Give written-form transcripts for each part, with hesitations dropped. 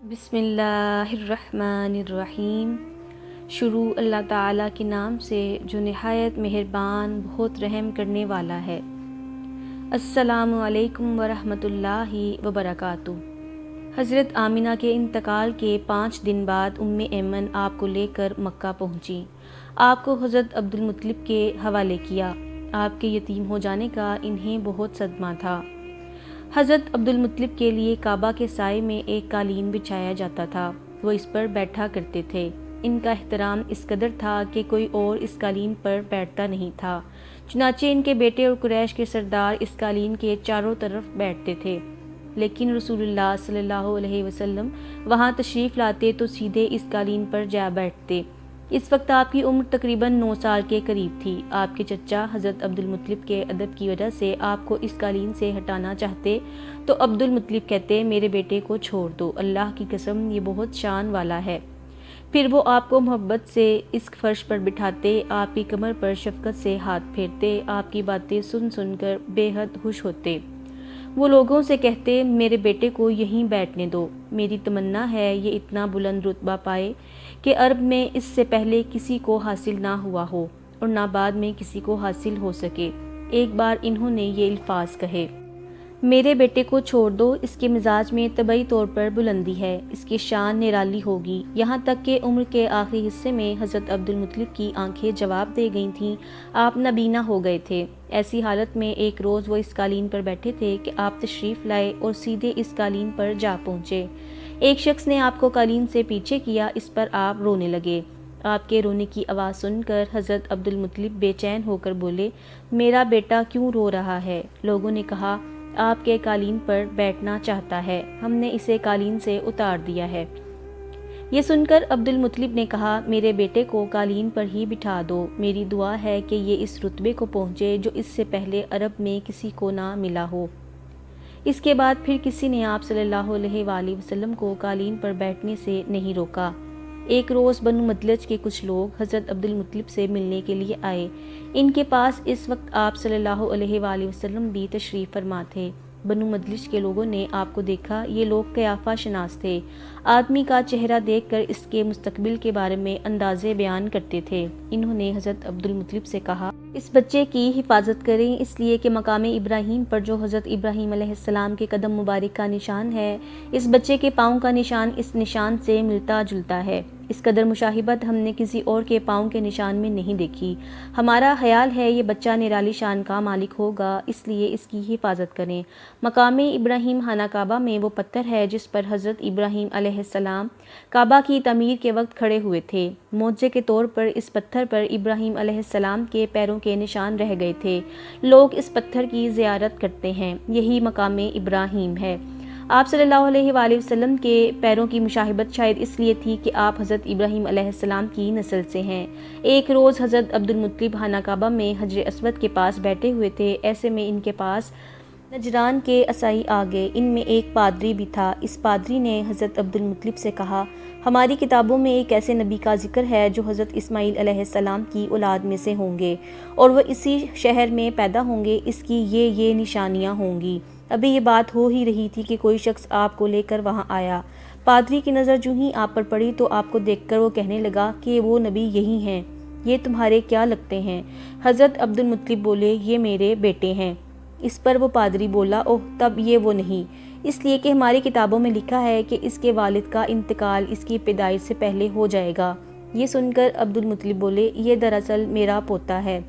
بسم اللہ الرحمن الرحیم۔ شروع اللہ تعالیٰ کے نام سے جو نہایت مہربان بہت رحم کرنے والا ہے۔ السلام علیکم ورحمۃ اللہ وبرکاتہ۔ حضرت آمنہ کے انتقال کے 5 دن بعد ایمن آپ کو لے کر مکہ پہنچی۔ آپ کو حضرت عبدالمطلب کے حوالے کیا۔ آپ کے یتیم ہو جانے کا انہیں بہت صدمہ تھا۔ حضرت عبدالمطلب کے لیے کعبہ کے سائے میں ایک قالین بچھایا جاتا تھا، وہ اس پر بیٹھا کرتے تھے۔ ان کا احترام اس قدر تھا کہ کوئی اور اس قالین پر بیٹھتا نہیں تھا، چنانچہ ان کے بیٹے اور قریش کے سردار اس قالین کے چاروں طرف بیٹھتے تھے، لیکن رسول اللہ صلی اللہ علیہ وسلم وہاں تشریف لاتے تو سیدھے اس قالین پر جا بیٹھتے۔ اس وقت آپ کی عمر تقریباً 9 سال کے قریب تھی۔ آپ کے چچا حضرت عبدالمطلب کے ادب کی وجہ سے آپ کو اس قالین سے ہٹانا چاہتے تو عبدالمطلب کہتے میرے بیٹے کو چھوڑ دو، اللہ کی قسم یہ بہت شان والا ہے۔ پھر وہ آپ کو محبت سے اس فرش پر بٹھاتے، آپ کی کمر پر شفقت سے ہاتھ پھیرتے، آپ کی باتیں سن سن کر بے حد خوش ہوتے۔ وہ لوگوں سے کہتے میرے بیٹے کو یہیں بیٹھنے دو، میری تمنا ہے یہ اتنا بلند رتبہ پائے کہ عرب میں اس سے پہلے کسی کو حاصل نہ ہوا ہو اور نہ بعد میں کسی کو حاصل ہو سکے۔ ایک بار انہوں نے یہ الفاظ کہے، میرے بیٹے کو چھوڑ دو، اس کے مزاج میں طبعی طور پر بلندی ہے، اس کی شان نرالی ہوگی۔ یہاں تک کہ عمر کے آخری حصے میں حضرت عبدالمطلب کی آنکھیں جواب دے گئی تھیں، آپ نابینا ہو گئے تھے۔ ایسی حالت میں ایک روز وہ اس قالین پر بیٹھے تھے کہ آپ تشریف لائے اور سیدھے اس قالین پر جا پہنچے۔ ایک شخص نے آپ کو قالین سے پیچھے کیا، اس پر آپ رونے لگے۔ آپ کے رونے کی آواز سن کر حضرت عبدالمطلب بے چین ہو کر بولے، میرا بیٹا کیوں رو رہا ہے؟ لوگوں نے کہا، آپ کے قالین پر بیٹھنا چاہتا ہے، ہم نے اسے قالین سے اتار دیا ہے۔ یہ سن کر عبدالمطلب نے کہا، میرے بیٹے کو قالین پر ہی بٹھا دو، میری دعا ہے کہ یہ اس رتبے کو پہنچے جو اس سے پہلے عرب میں کسی کو نہ ملا ہو۔ اس کے بعد پھر کسی نے آپ صلی اللہ علیہ وآلہ وسلم کو قالین پر بیٹھنے سے نہیں روکا۔ ایک روز بنو مدلج کے کچھ لوگ حضرت عبدالمطلب سے ملنے کے لیے آئے۔ ان کے پاس اس وقت آپ صلی اللہ علیہ وآلہ وسلم بھی تشریف فرما تھے۔ بنو مدلج کے لوگوں نے آپ کو دیکھا، یہ لوگ قیافہ شناس تھے۔ آدمی کا چہرہ دیکھ کر اس کے مستقبل کے بارے میں اندازے بیان کرتے تھے۔ انہوں نے حضرت عبدالمطلب سے کہا، اس بچے کی حفاظت کریں، اس لیے کہ مقام ابراہیم پر جو حضرت ابراہیم علیہ السلام کے قدم مبارک کا نشان ہے، اس بچے کے پاؤں کا نشان اس نشان سے ملتا جلتا ہے۔ اس قدر مشابہت ہم نے کسی اور کے پاؤں کے نشان میں نہیں دیکھی۔ ہمارا خیال ہے یہ بچہ نرالی شان کا مالک ہوگا، اس لیے اس کی حفاظت کریں۔ مقام ابراہیم خانہ کعبہ میں وہ پتھر ہے جس پر حضرت ابراہیم علیہ السلام کعبہ کی تعمیر کے وقت کھڑے ہوئے تھے۔ معجزے کے طور پر اس پتھر پر ابراہیم علیہ السلام کے پیروں کے نشان رہ گئے تھے۔ لوگ اس پتھر کی زیارت کرتے ہیں، یہی مقام ابراہیم ہے۔ آپ صلی اللہ علیہ وآلہ وسلم کے پیروں کی مشابہت شاید اس لیے تھی کہ آپ حضرت ابراہیم علیہ السلام کی نسل سے ہیں۔ ایک روز حضرت عبدالمطلب خانہ کعبہ میں حجر اسود کے پاس بیٹھے ہوئے تھے، ایسے میں ان کے پاس نجران کے عیسائی آ گئے۔ ان میں ایک پادری بھی تھا۔ اس پادری نے حضرت عبدالمطلب سے کہا، ہماری کتابوں میں ایک ایسے نبی کا ذکر ہے جو حضرت اسماعیل علیہ السلام کی اولاد میں سے ہوں گے اور وہ اسی شہر میں پیدا ہوں گے، اس کی یہ نشانیاں ہوں گی۔ ابھی یہ بات ہو ہی رہی تھی کہ کوئی شخص آپ کو لے کر وہاں آیا۔ پادری کی نظر جو ہی آپ پر پڑی تو آپ کو دیکھ کر وہ کہنے لگا کہ وہ نبی یہی ہیں، یہ تمہارے کیا لگتے ہیں؟ حضرت عبدالمطلب بولے، یہ میرے بیٹے ہیں۔ اس پر وہ پادری بولا، اوہ تب یہ وہ نہیں، اس لیے کہ ہماری کتابوں میں لکھا ہے کہ اس کے والد کا انتقال اس کی پیدائش سے پہلے ہو جائے گا۔ یہ سن کر عبدالمطلب بولے، یہ دراصل میرا پوتا ہے،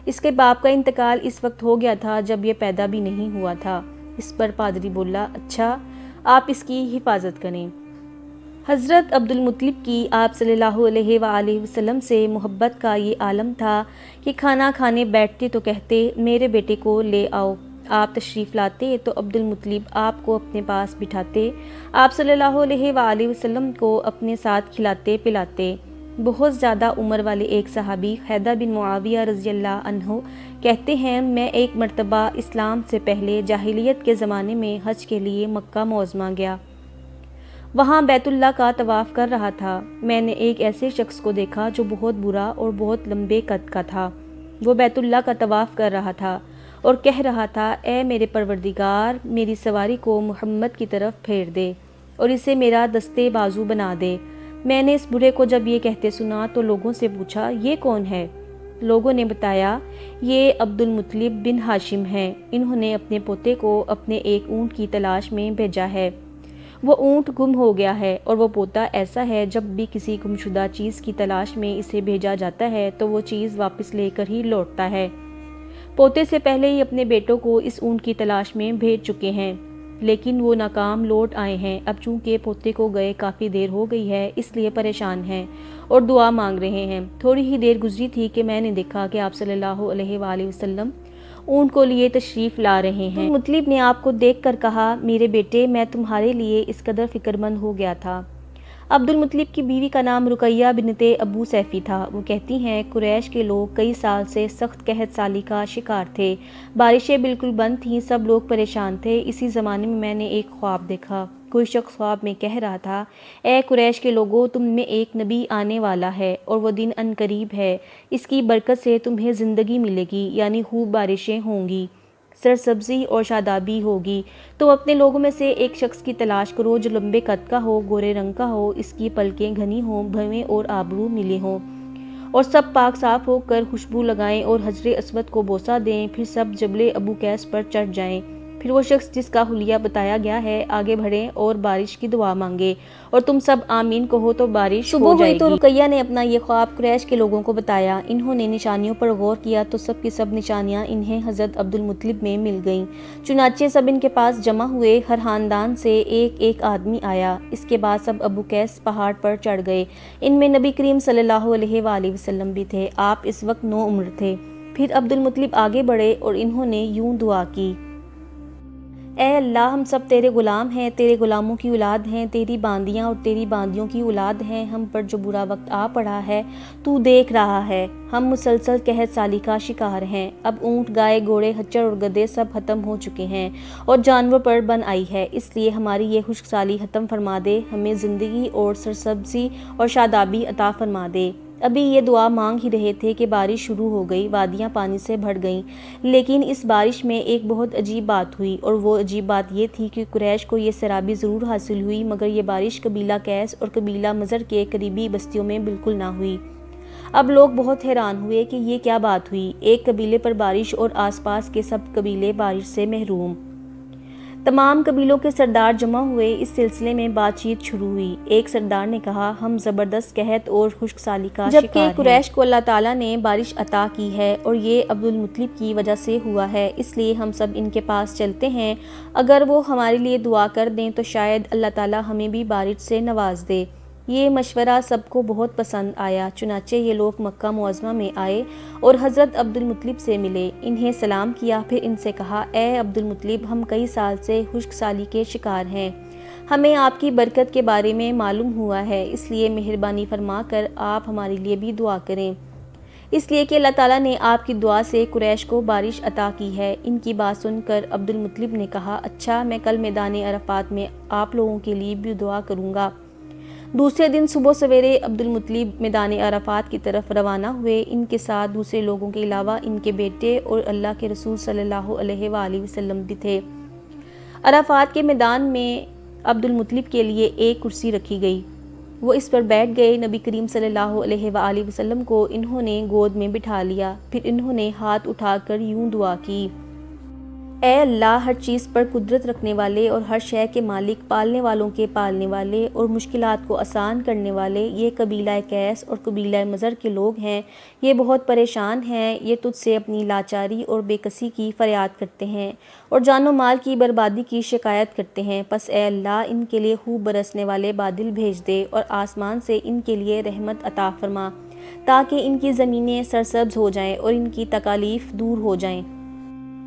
اس کے باپ کا انتقال اس وقت ہو گیا تھا جب یہ پیدا بھی نہیں ہوا تھا۔ اس پر پادری بولا، اچھا آپ اس کی حفاظت کریں۔ حضرت عبدالمطلب کی آپ صلی اللہ علیہ وآلہ وسلم سے محبت کا یہ عالم تھا کہ کھانا کھانے بیٹھتے تو کہتے، میرے بیٹے کو لے آؤ۔ آپ تشریف لاتے تو عبدالمطلب آپ کو اپنے پاس بٹھاتے، آپ صلی اللہ علیہ وآلہ وسلم کو اپنے ساتھ کھلاتے پلاتے۔ بہت زیادہ عمر والے ایک صحابی خیدہ بن معاویہ رضی اللہ عنہ کہتے ہیں، میں ایک مرتبہ اسلام سے پہلے جاہلیت کے زمانے میں حج کے لیے مکہ معظمہ گیا۔ وہاں بیت اللہ کا طواف کر رہا تھا۔ میں نے ایک ایسے شخص کو دیکھا جو بہت برا اور بہت لمبے قد کا تھا۔ وہ بیت اللہ کا طواف کر رہا تھا اور کہہ رہا تھا، اے میرے پروردگار، میری سواری کو محمد کی طرف پھیر دے۔ اور اسے میرا دستے بازو بنا دے۔ میں نے اس بوڑھے کو جب یہ کہتے سنا تو لوگوں سے پوچھا یہ کون ہے؟ لوگوں نے بتایا یہ عبد المطلب بن ہاشم ہیں، انہوں نے اپنے پوتے کو اپنے ایک اونٹ کی تلاش میں بھیجا ہے۔ وہ اونٹ گم ہو گیا ہے اور وہ پوتا ایسا ہے جب بھی کسی گمشدہ چیز کی تلاش میں اسے بھیجا جاتا ہے تو وہ چیز واپس لے کر ہی لوٹتا ہے۔ پوتے سے پہلے ہی اپنے بیٹوں کو اس اونٹ کی تلاش میں بھیج چکے ہیں، لیکن وہ ناکام لوٹ آئے ہیں۔ اب چونکہ پوتے کو گئے کافی دیر ہو گئی ہے اس لیے پریشان ہیں اور دعا مانگ رہے ہیں۔ تھوڑی ہی دیر گزری تھی کہ میں نے دیکھا کہ آپ صلی اللہ علیہ وآلہ وسلم اونٹ کو لیے تشریف لا رہے ہیں۔ مطلب نے آپ کو دیکھ کر کہا میرے بیٹے میں تمہارے لیے اس قدر فکر مند ہو گیا تھا۔ عبد المطلب کی بیوی کا نام رقیہ بنت ابو سیفی تھا۔ وہ کہتی ہیں قریش کے لوگ کئی سال سے سخت قحط سالی کا شکار تھے، بارشیں بالکل بند تھیں، سب لوگ پریشان تھے۔ اسی زمانے میں نے ایک خواب دیکھا، کوئی شخص خواب میں کہہ رہا تھا اے قریش کے لوگوں تم میں ایک نبی آنے والا ہے اور وہ دن عنقریب ہے، اس کی برکت سے تمہیں زندگی ملے گی، یعنی خوب بارشیں ہوں گی، سرسبزی اور شادابی ہوگی۔ تم اپنے لوگوں میں سے ایک شخص کی تلاش کرو جو لمبے قد کا ہو، گورے رنگ کا ہو، اس کی پلکیں گھنی ہوں، بھویں اور آبرو ملے ہوں، اور سب پاک صاف ہو کر خوشبو لگائیں اور حجر اسود کو بوسہ دیں، پھر سب جبل ابو قیس پر چڑھ جائیں۔ پھر وہ شخص جس کا حلیہ بتایا گیا ہے آگے بڑھیں اور بارش کی دعا مانگے اور تم سب آمین کہو تو بارش ہو جائے گی۔ صبح ہوئی تو رقیہ نے اپنا یہ خواب قریش کے لوگوں کو بتایا۔ انہوں نے نشانیوں پر غور کیا تو سب کی سب نشانیاں انہیں حضرت عبد المطلب میں مل گئیں۔ چنانچہ سب ان کے پاس جمع ہوئے، ہر خاندان سے ایک ایک آدمی آیا۔ اس کے بعد سب ابو قیس پہاڑ پر چڑھ گئے۔ ان میں نبی کریم صلی اللہ علیہ وآلہ وسلم بھی تھے، آپ اس وقت 9 عمر تھے۔ پھر عبد المطلب آگے بڑھے اور انہوں نے یوں دعا کی اے اللہ ہم سب تیرے غلام ہیں، تیرے غلاموں کی اولاد ہیں، تیری باندیاں اور تیری باندیوں کی اولاد ہیں، ہم پر جو برا وقت آ پڑا ہے تو دیکھ رہا ہے، ہم مسلسل قحط سالی کا شکار ہیں، اب اونٹ گائے گھوڑے خچر اور گدھے سب ختم ہو چکے ہیں اور جانور پر بن آئی ہے، اس لیے ہماری یہ خشک سالی ختم فرما دے، ہمیں زندگی اور سرسبزی اور شادابی عطا فرما دے۔ ابھی یہ دعا مانگ ہی رہے تھے کہ بارش شروع ہو گئی، وادیاں پانی سے بھر گئیں، لیکن اس بارش میں ایک بہت عجیب بات ہوئی، اور وہ عجیب بات یہ تھی کہ قریش کو یہ سیرابی ضرور حاصل ہوئی مگر یہ بارش قبیلہ قیس اور قبیلہ مضر کے قریبی بستیوں میں بالکل نہ ہوئی۔ اب لوگ بہت حیران ہوئے کہ یہ کیا بات ہوئی، ایک قبیلے پر بارش اور آس پاس کے سب قبیلے بارش سے محروم۔ تمام قبیلوں کے سردار جمع ہوئے، اس سلسلے میں بات چیت شروع ہوئی۔ ایک سردار نے کہا ہم زبردست قحط اور خشک سالی کا شکار ہیں، جبکہ قریش کو اللہ تعالیٰ نے بارش عطا کی ہے اور یہ عبد المطلب کی وجہ سے ہوا ہے، اس لیے ہم سب ان کے پاس چلتے ہیں، اگر وہ ہمارے لیے دعا کر دیں تو شاید اللہ تعالیٰ ہمیں بھی بارش سے نواز دے۔ یہ مشورہ سب کو بہت پسند آیا، چنانچہ یہ لوگ مکہ معظمہ میں آئے اور حضرت عبد المطلب سے ملے، انہیں سلام کیا، پھر ان سے کہا اے عبد المطلب ہم کئی سال سے خشک سالی کے شکار ہیں، ہمیں آپ کی برکت کے بارے میں معلوم ہوا ہے، اس لیے مہربانی فرما کر آپ ہمارے لیے بھی دعا کریں، اس لیے کہ اللہ تعالیٰ نے آپ کی دعا سے قریش کو بارش عطا کی ہے۔ ان کی بات سن کر عبد المطلب نے کہا اچھا میں کل میدان عرفات میں آپ لوگوں کے لیے بھی دعا کروں گا۔ دوسرے دن صبح سویرے عبد المطلب میدان عرفات کی طرف روانہ ہوئے، ان کے ساتھ دوسرے لوگوں کے علاوہ ان کے بیٹے اور اللہ کے رسول صلی اللہ علیہ وآلہ وسلم بھی تھے۔ عرفات کے میدان میں عبد المطلب کے لیے ایک کرسی رکھی گئی، وہ اس پر بیٹھ گئے، نبی کریم صلی اللہ علیہ وآلہ وسلم کو انہوں نے گود میں بٹھا لیا، پھر انہوں نے ہاتھ اٹھا کر یوں دعا کی اے اللہ ہر چیز پر قدرت رکھنے والے اور ہر شے کے مالک، پالنے والوں کے پالنے والے اور مشکلات کو آسان کرنے والے، یہ قبیلہ قیس اور قبیلہ مضر کے لوگ ہیں، یہ بہت پریشان ہیں، یہ تجھ سے اپنی لاچاری اور بے کسی کی فریاد کرتے ہیں اور جان و مال کی بربادی کی شکایت کرتے ہیں، پس اے اللہ ان کے لیے خوب برسنے والے بادل بھیج دے اور آسمان سے ان کے لیے رحمت عطا فرما تاکہ ان کی زمینیں سرسبز ہو جائیں اور ان کی تکالیف دور ہو جائیں۔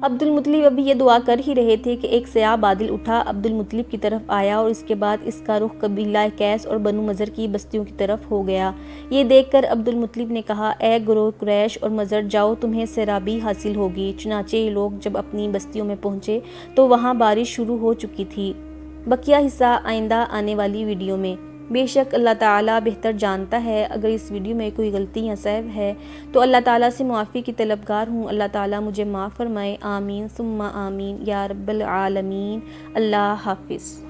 عبد المطلب ابھی یہ دعا کر ہی رہے تھے کہ ایک سیاہ بادل اٹھا عبد المطلب کی طرف آیا اور اس کے بعد اس کا رخ قبیلہ قیس اور بنو مضر کی بستیوں کی طرف ہو گیا۔ یہ دیکھ کر عبد المطلب نے کہا اے گروہ قریش اور مضر جاؤ تمہیں سیرابی حاصل ہوگی، چنانچہ یہ لوگ جب اپنی بستیوں میں پہنچے تو وہاں بارش شروع ہو چکی تھی۔ بقیہ حصہ آئندہ آنے والی ویڈیو میں۔ بے شک اللہ تعالیٰ بہتر جانتا ہے، اگر اس ویڈیو میں کوئی غلطی یا سہو ہے تو اللہ تعالیٰ سے معافی کی طلبگار ہوں، اللہ تعالیٰ مجھے معاف فرمائے، آمین ثم آمین یا رب العالمین۔ اللہ حافظ۔